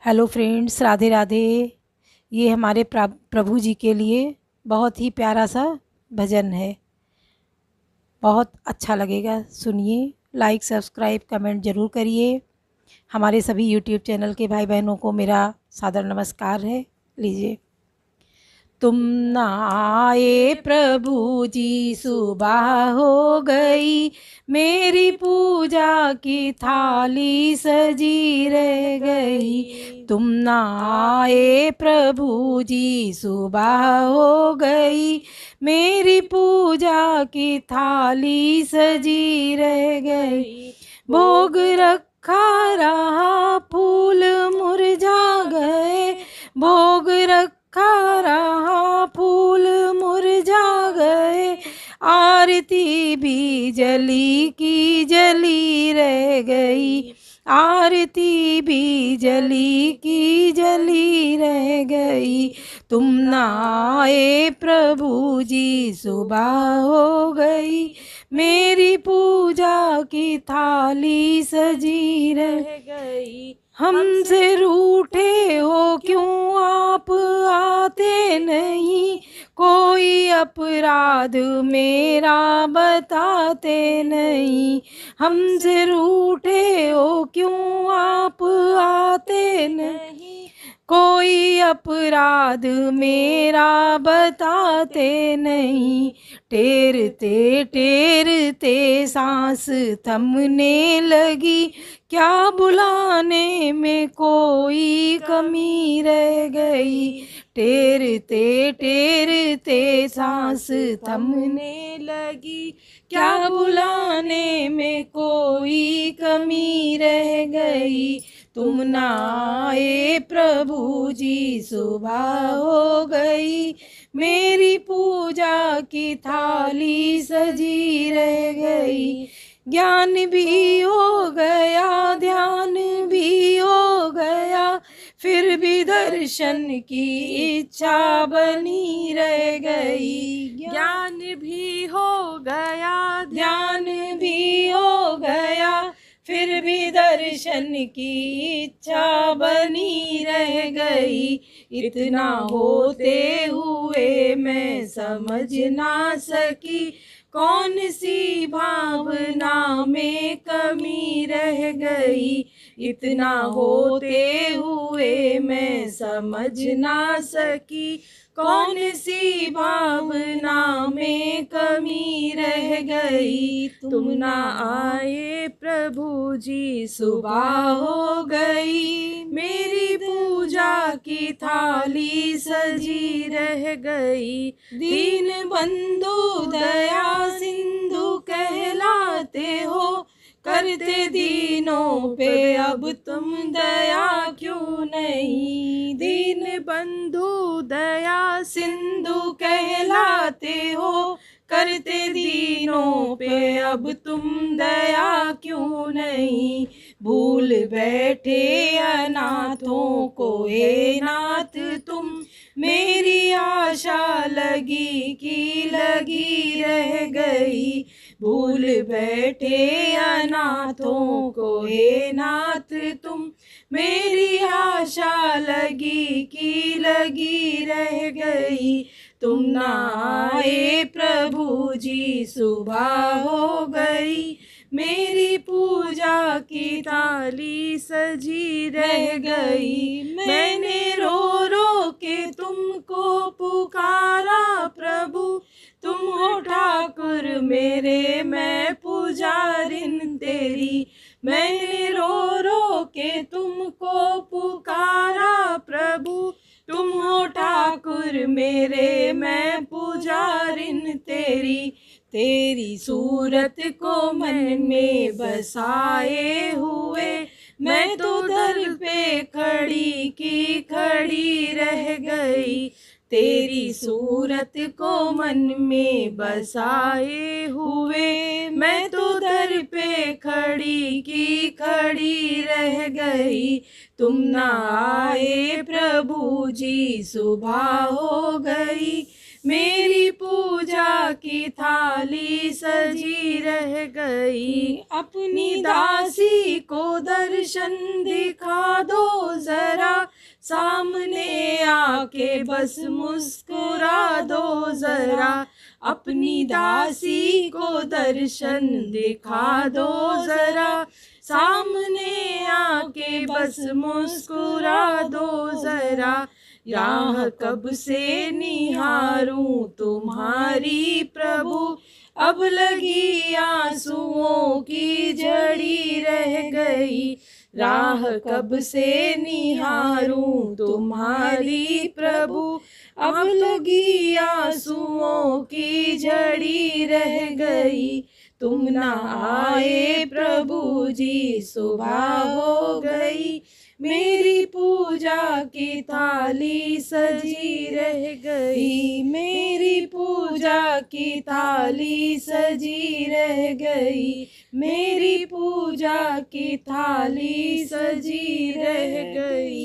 Hello friends, Radhe Radhe. ये हमारे प्रभु जी के लिए बहुत ही प्यारा सा भजन है। बहुत अच्छा लगेगा, सुनिए। लाइक सब्सक्राइब कमेंट ज़रूर करिए। हमारे सभी यूट्यूब चैनल के भाई बहनों को मेरा सादर नमस्कार है। लीजिए। तुम न आए प्रभु जी, सुबह हो गई, मेरी पूजा की थाली सजी रह गई। तुम न आए प्रभु जी, सुबह हो गई, मेरी पूजा की थाली सजी रह गई। भोग रखा रहा, फूल मुरझा गए, भोग रखा रहा, फूल मुरझा गए, आरती भी जली की जली रह गई, आरती भी जली की जली रह गई। तुम न आए प्रभु जी, सुबह हो गई, मेरी पूजा की थाली सजी रह गई। हमसे रूठे हो क्यों आप आते नहीं, कोई अपराध मेरा बताते नहीं। हमसे रूठे हो क्यों आप आते नहीं, कोई अपराध मेरा बताते नहीं। टेरते टेरते सांस थमने लगी, क्या बुलाने में कोई कमी रह गई। टेरते टेरते सांस थमने लगी, क्या बुलाने में कोई कमी रह गई। तुम न आए प्रभु जी, सुबह हो गई, मेरी पूजा की थाली सजी रह गई। ज्ञान भी हो गया, ध्यान भी हो गया, फिर भी दर्शन की इच्छा बनी रह गई। ज्ञान भी हो गया, ध्यान भी हो गया, फिर भी दर्शन की इच्छा बनी रह गई। इतना होते हुए मैं समझ ना सकी, कौन सी भावना में कमी रह गई। इतना होते हुए मैं समझ ना सकी, कौन सी भावना में कमी रह गई। तुम न आए प्रभु जी, सुबह हो गई, मेरी पूजा की थाली सजी रह गई। दीन बंधु दया सिंधु कहलाते हो, करते दीनों पे अब तुम दया क्यों नहीं। दीन बंधु दया सिंधु कहलाते हो, करते दीनों पे अब तुम दया क्यों नहीं। भूल बैठे अनाथों को हे नाथ तुम, मेरी आशा लगी की लगी रह गई। भूल बैठे अनाथों को हे नाथ तुम, मेरी आशा लगी की लगी रह गई। तुम न आए प्रभु जी, सुबह हो गई, मेरी पूजा की थाली सजी रह गई। मैंने रो रो के तुमको पुकारा प्रभु, तुम हो ठाकुर मेरे, मैं पुजारिन तेरी। मैंने रो रो के तुमको पुकारा प्रभु, तुम हो ठाकुर मेरे, मैं पुजारिन तेरी। तेरी सूरत को मन में बसाए हुए, मैं तो दर पे खड़ी की खड़ी रह गई। तेरी सूरत को मन में बसाए हुए, मैं तो दर पे खड़ी की खड़ी रह गई। तुम न आए प्रभु जी, सुबह हो गई, मेरी पूजा की थाली सजी रह गई। अपनी दासी को दर्शन दिखा दो जरा, सामने आके बस मुस्कुरा दो जरा, अपनी दासी को दर्शन दिखा दो जरा, सामने आके बस मुस्कुरा दो जरा, राह कब से निहारूं तुम्हारी प्रभु, अब लगी आंसुओं की झड़ी रह गई, राह कब से निहारूं तुम्हारी प्रभु, अब लगी आंसुओं की झड़ी रह गई, तुम ना आए प्रभु जी सुबह हो गई, मेरी पूजा की थाली सजी रह गई, मेरी पूजा की थाली सजी रह गई, मेरी पूजा की थाली सजी रह गई।